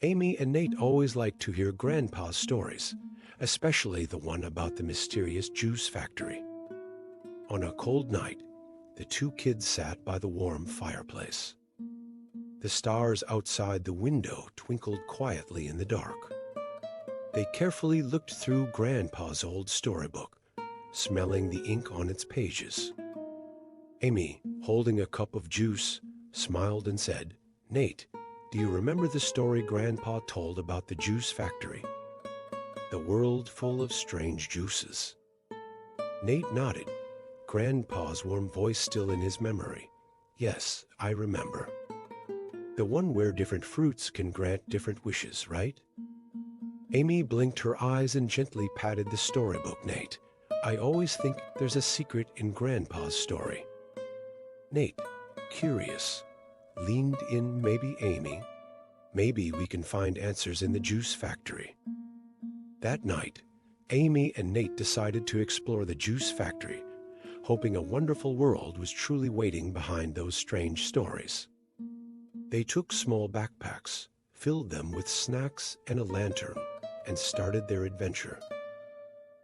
Amy and Nate always liked to hear Grandpa's stories, especially the one about the mysterious juice factory. On a cold night, the two kids sat by the warm fireplace. The stars outside the window twinkled quietly in the dark. They carefully looked through Grandpa's old storybook, smelling the ink on its pages. Amy, holding a cup of juice, smiled and said, "Nate, do you remember the story Grandpa told about the juice factory? The world full of strange juices." Nate nodded, Grandpa's warm voice still in his memory. "Yes, I remember. The one where different fruits can grant different wishes, right?" Amy blinked her eyes and gently patted the storybook. "Nate, I always think there's a secret in Grandpa's story." Nate, curious, leaned in. "Maybe, Amy. Maybe we can find answers in the juice factory." That night, Amy and Nate decided to explore the juice factory, hoping a wonderful world was truly waiting behind those strange stories. They took small backpacks, filled them with snacks and a lantern, and started their adventure.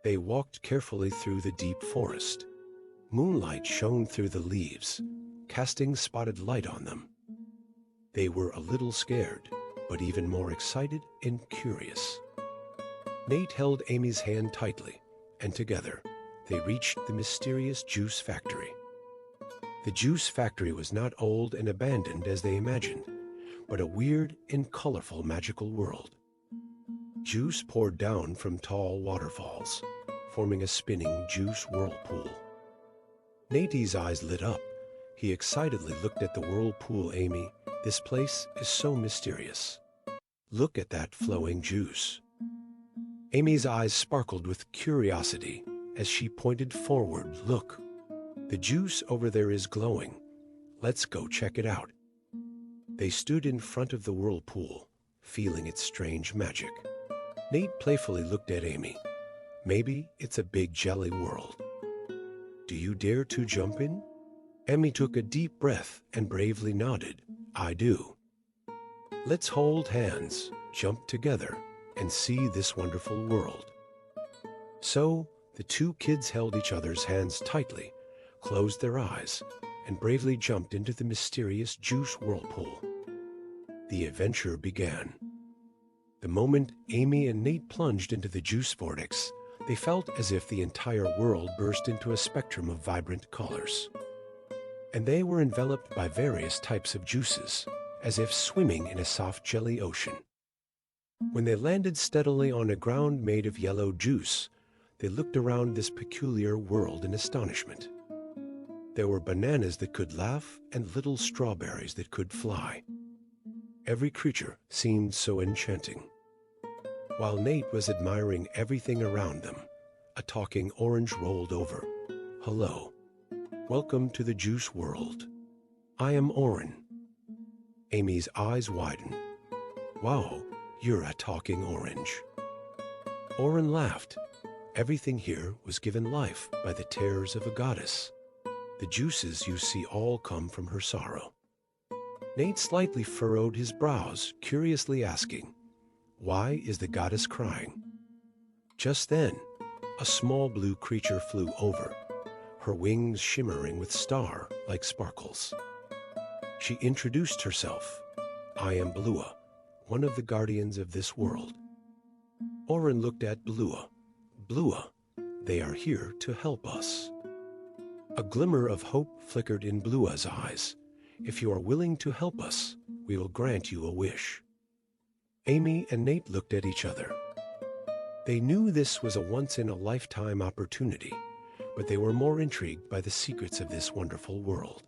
They walked carefully through the deep forest. Moonlight shone through the leaves, casting spotted light on them. They were a little scared, but even more excited and curious. Nate held Amy's hand tightly, and together they reached the mysterious juice factory. The juice factory was not old and abandoned as they imagined, but a weird and colorful magical world. Juice poured down from tall waterfalls, forming a spinning juice whirlpool. Nate's eyes lit up. He excitedly looked at the whirlpool. "Amy, this place is so mysterious. Look at that flowing juice." Amy's eyes sparkled with curiosity as she pointed forward. "Look, the juice over there is glowing. Let's go check it out." They stood in front of the whirlpool, feeling its strange magic. Nate playfully looked at Amy. "Maybe it's a big jelly world. Do you dare to jump in?" Amy took a deep breath and bravely nodded. "I do." "Let's hold hands, jump together, and see this wonderful world." So the two kids held each other's hands tightly, closed their eyes, and bravely jumped into the mysterious juice whirlpool. The adventure began. The moment Amy and Nate plunged into the juice vortex, they felt as if the entire world burst into a spectrum of vibrant colors. And they were enveloped by various types of juices, as if swimming in a soft jelly ocean. When they landed steadily on a ground made of yellow juice, they looked around this peculiar world in astonishment. There were bananas that could laugh and little strawberries that could fly. Every creature seemed so enchanting. While Nate was admiring everything around them, a talking orange rolled over. "Hello. Welcome to the juice world. I am Oren." Amy's eyes widened. "Wow, you're a talking orange." Oren laughed. "Everything here was given life by the tears of a goddess. The juices you see all come from her sorrow." Nate slightly furrowed his brows, curiously asking, "Why is the goddess crying?" Just then, a small blue creature flew over, her wings shimmering with star-like sparkles. She introduced herself. "I am Blua, one of the guardians of this world." Oren looked at Blua. "Blua, they are here to help us." A glimmer of hope flickered in Blua's eyes. "If you are willing to help us, we will grant you a wish." Amy and Nate looked at each other. They knew this was a once-in-a-lifetime opportunity, but they were more intrigued by the secrets of this wonderful world.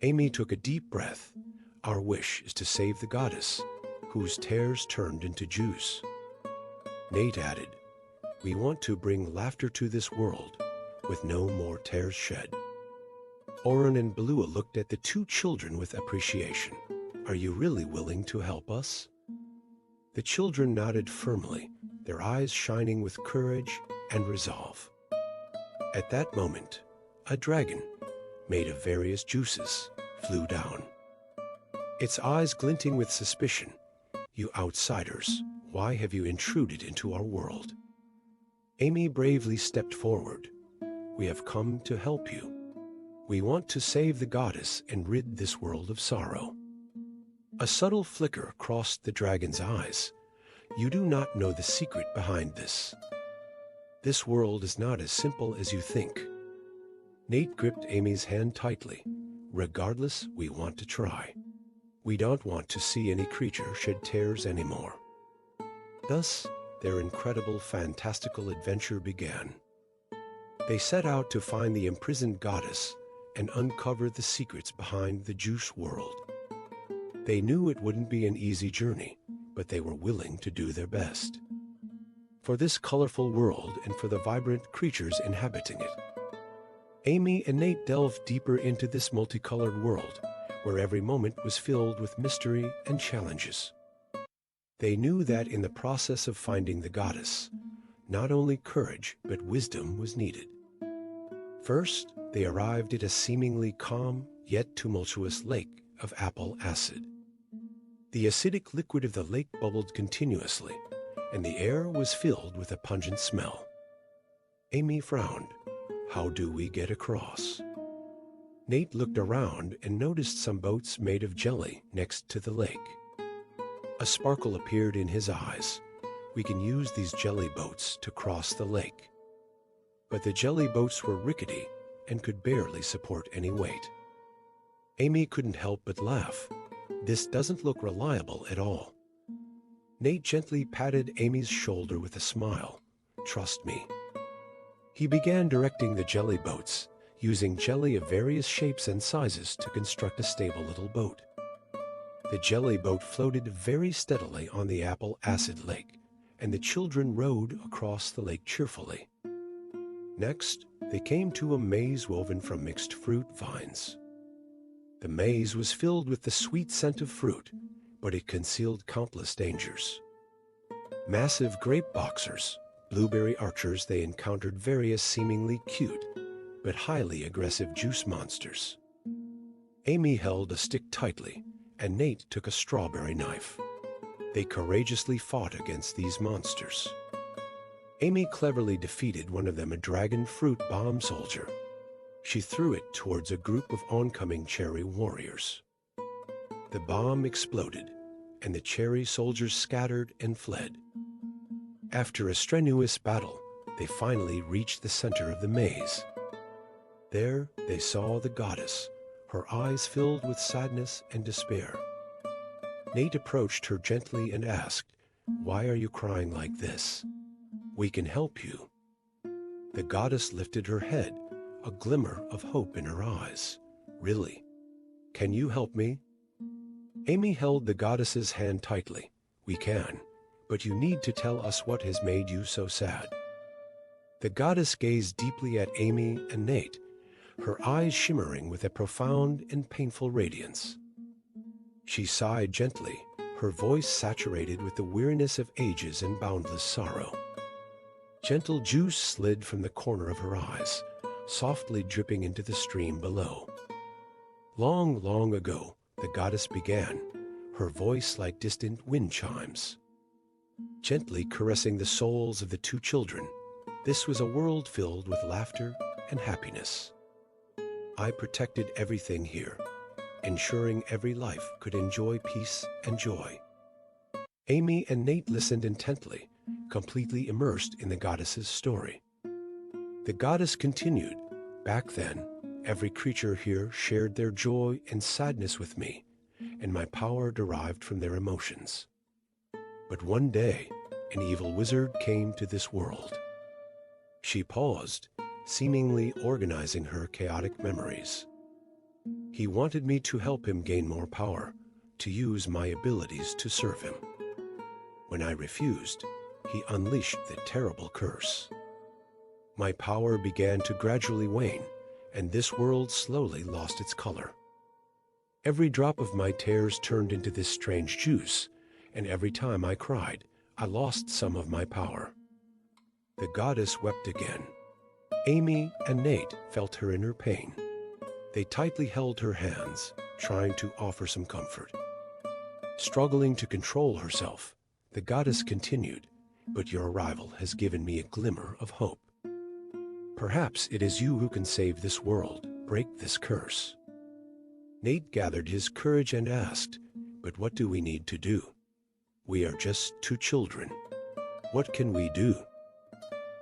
Amy took a deep breath. "Our wish is to save the goddess, whose tears turned into juice." Nate added, "We want to bring laughter to this world, with no more tears shed." Oren and Blua looked at the two children with appreciation. "Are you really willing to help us?" The children nodded firmly, their eyes shining with courage and resolve. At that moment, a dragon, made of various juices, flew down. Its eyes glinting with suspicion. "You outsiders, why have you intruded into our world?" Amy bravely stepped forward. "We have come to help you. We want to save the goddess and rid this world of sorrow." A subtle flicker crossed the dragon's eyes. "You do not know the secret behind this. This world is not as simple as you think." Nate gripped Amy's hand tightly. "Regardless, we want to try. We don't want to see any creature shed tears anymore." Thus, their incredible, fantastical adventure began. They set out to find the imprisoned goddess and uncover the secrets behind the juice world. They knew it wouldn't be an easy journey, but they were willing to do their best. For this colorful world and for the vibrant creatures inhabiting it. Amy and Nate delved deeper into this multicolored world, where every moment was filled with mystery and challenges. They knew that in the process of finding the goddess, not only courage but wisdom was needed. First, they arrived at a seemingly calm yet tumultuous lake of apple acid. The acidic liquid of the lake bubbled continuously, and the air was filled with a pungent smell. Amy frowned. "How do we get across?" Nate looked around and noticed some boats made of jelly next to the lake. A sparkle appeared in his eyes. "We can use these jelly boats to cross the lake." But the jelly boats were rickety and could barely support any weight. Amy couldn't help but laugh. "This doesn't look reliable at all." Nate gently patted Amy's shoulder with a smile. "Trust me." He began directing the jelly boats, using jelly of various shapes and sizes to construct a stable little boat. The jelly boat floated very steadily on the apple acid lake, and the children rowed across the lake cheerfully. Next, they came to a maze woven from mixed fruit vines. The maze was filled with the sweet scent of fruit, but it concealed countless dangers. Massive grape boxers, blueberry archers, they encountered various seemingly cute but highly aggressive juice monsters. Amy held a stick tightly, and Nate took a strawberry knife. They courageously fought against these monsters. Amy cleverly defeated one of them, a dragon fruit bomb soldier. She threw it towards a group of oncoming cherry warriors. The bomb exploded, and the cherry soldiers scattered and fled. After a strenuous battle, they finally reached the center of the maze. There they saw the goddess, her eyes filled with sadness and despair. Nate approached her gently and asked, "Why are you crying like this? We can help you." The goddess lifted her head, a glimmer of hope in her eyes. "Really? Can you help me?" Amy held the goddess's hand tightly. "We can, but you need to tell us what has made you so sad." The goddess gazed deeply at Amy and Nate, her eyes shimmering with a profound and painful radiance. She sighed gently, her voice saturated with the weariness of ages and boundless sorrow. Gentle juice slid from the corner of her eyes, softly dripping into the stream below. "Long, long ago, the goddess began, her voice like distant wind chimes, gently caressing the souls of the two children. This was a world filled with laughter and happiness. I protected everything here, ensuring every life could enjoy peace and joy." Amy and Nate listened intently, completely immersed in the goddess's story. The goddess continued, "Back then, every creature here shared their joy and sadness with me, and my power derived from their emotions. But one day, an evil wizard came to this world." She paused, seemingly organizing her chaotic memories. "He wanted me to help him gain more power, to use my abilities to serve him. When I refused, he unleashed the terrible curse. My power began to gradually wane, and this world slowly lost its color. Every drop of my tears turned into this strange juice, and every time I cried, I lost some of my power." The goddess wept again. Amy and Nate felt her inner pain. They tightly held her hands, trying to offer some comfort. Struggling to control herself, the goddess continued, "But your arrival has given me a glimmer of hope. Perhaps it is you who can save this world, break this curse." Nate gathered his courage and asked, "But what do we need to do? We are just two children. What can we do?"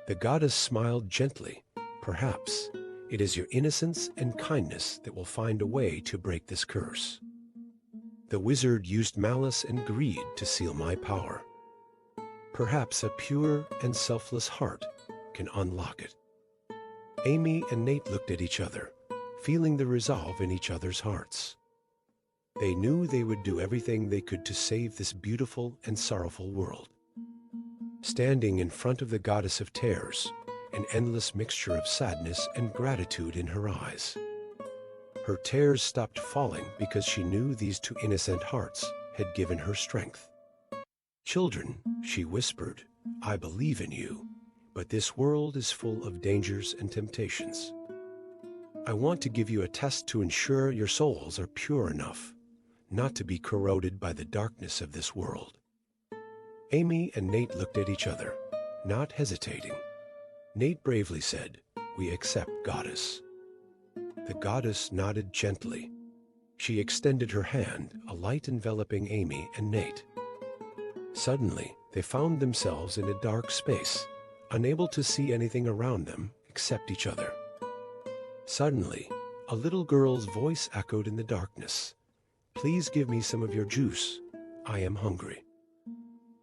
The goddess smiled gently. "Perhaps it is your innocence and kindness that will find a way to break this curse. The wizard used malice and greed to seal my power. Perhaps a pure and selfless heart can unlock it." Amy and Nate looked at each other, feeling the resolve in each other's hearts. They knew they would do everything they could to save this beautiful and sorrowful world. Standing in front of the goddess of tears, an endless mixture of sadness and gratitude in her eyes. Her tears stopped falling because she knew these two innocent hearts had given her strength. "Children," she whispered, "I believe in you, but this world is full of dangers and temptations. I want to give you a test to ensure your souls are pure enough not to be corroded by the darkness of this world." Amy and Nate looked at each other, not hesitating. Nate bravely said, "We accept, goddess." The goddess nodded gently. She extended her hand, a light enveloping Amy and Nate. Suddenly, they found themselves in a dark space, unable to see anything around them except each other. Suddenly, a little girl's voice echoed in the darkness. "Please give me some of your juice. I am hungry."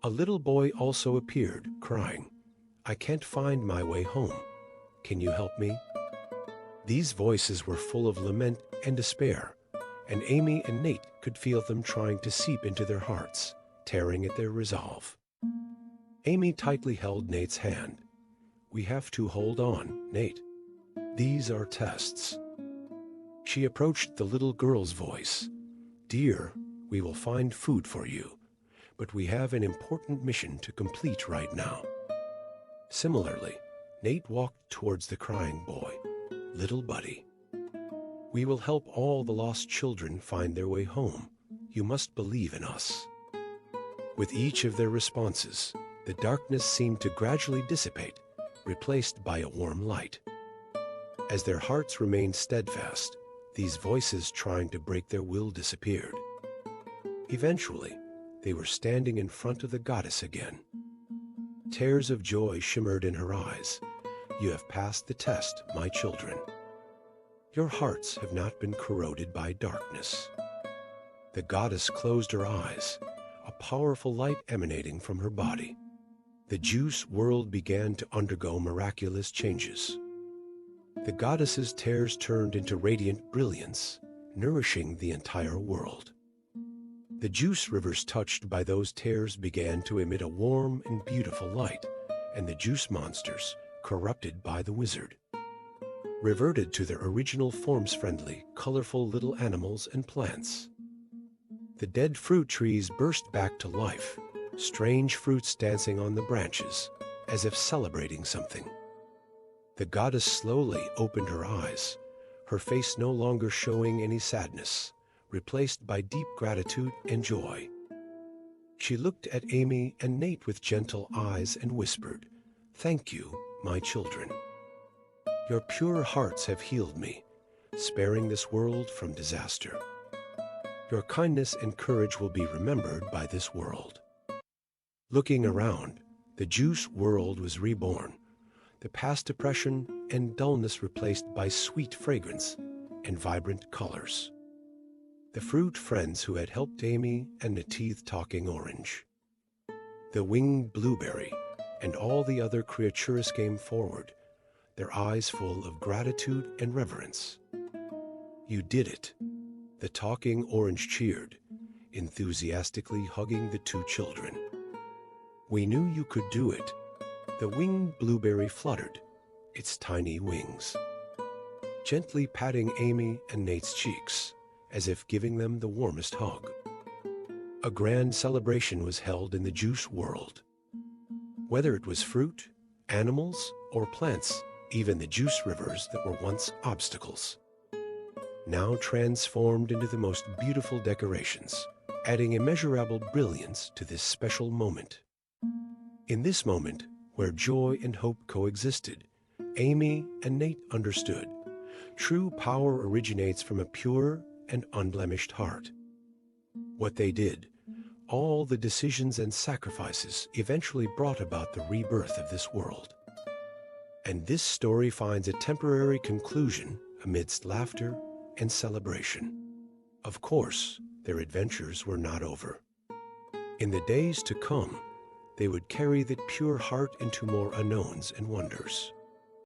A little boy also appeared, crying, "I can't find my way home. Can you help me?" These voices were full of lament and despair, and Amy and Nate could feel them trying to seep into their hearts, tearing at their resolve. Amy tightly held Nate's hand. "We have to hold on, Nate. These are tests." She approached the little girl's voice. "Dear, we will find food for you, but we have an important mission to complete right now." Similarly, Nate walked towards the crying boy. "Little buddy, we will help all the lost children find their way home. You must believe in us." With each of their responses, the darkness seemed to gradually dissipate, replaced by a warm light. As their hearts remained steadfast, these voices trying to break their will disappeared. Eventually, they were standing in front of the goddess again. Tears of joy shimmered in her eyes. "You have passed the test, my children. Your hearts have not been corroded by darkness." The goddess closed her eyes, a powerful light emanating from her body. The juice world began to undergo miraculous changes. The goddess's tears turned into radiant brilliance, nourishing the entire world. The juice rivers touched by those tears began to emit a warm and beautiful light, and the juice monsters, corrupted by the wizard, reverted to their original forms, friendly, colorful little animals and plants. The dead fruit trees burst back to life, strange fruits dancing on the branches, as if celebrating something. The goddess slowly opened her eyes, her face no longer showing any sadness, replaced by deep gratitude and joy. She looked at Amy and Nate with gentle eyes and whispered, "Thank you, my children. Your pure hearts have healed me, sparing this world from disaster. Your kindness and courage will be remembered by this world." Looking around, the juice world was reborn, the past depression and dullness replaced by sweet fragrance and vibrant colors. The fruit friends who had helped Amy and the teeth-talking orange, the winged blueberry, and all the other creatures came forward, their eyes full of gratitude and reverence. "You did it." The talking orange cheered, enthusiastically hugging the two children. "We knew you could do it." The winged blueberry fluttered, its tiny wings, gently patting Amy and Nate's cheeks, as if giving them the warmest hug. A grand celebration was held in the juice world. Whether it was fruit, animals, or plants, even the juice rivers that were once obstacles, now transformed into the most beautiful decorations, adding immeasurable brilliance to this special moment. In this moment, where joy and hope coexisted, Amy and Nate understood. True power originates from a pure and unblemished heart. What they did, all the decisions and sacrifices, eventually brought about the rebirth of this world. And this story finds a temporary conclusion amidst laughter and celebration. Of course, their adventures were not over. In the days to come, they would carry that pure heart into more unknowns and wonders.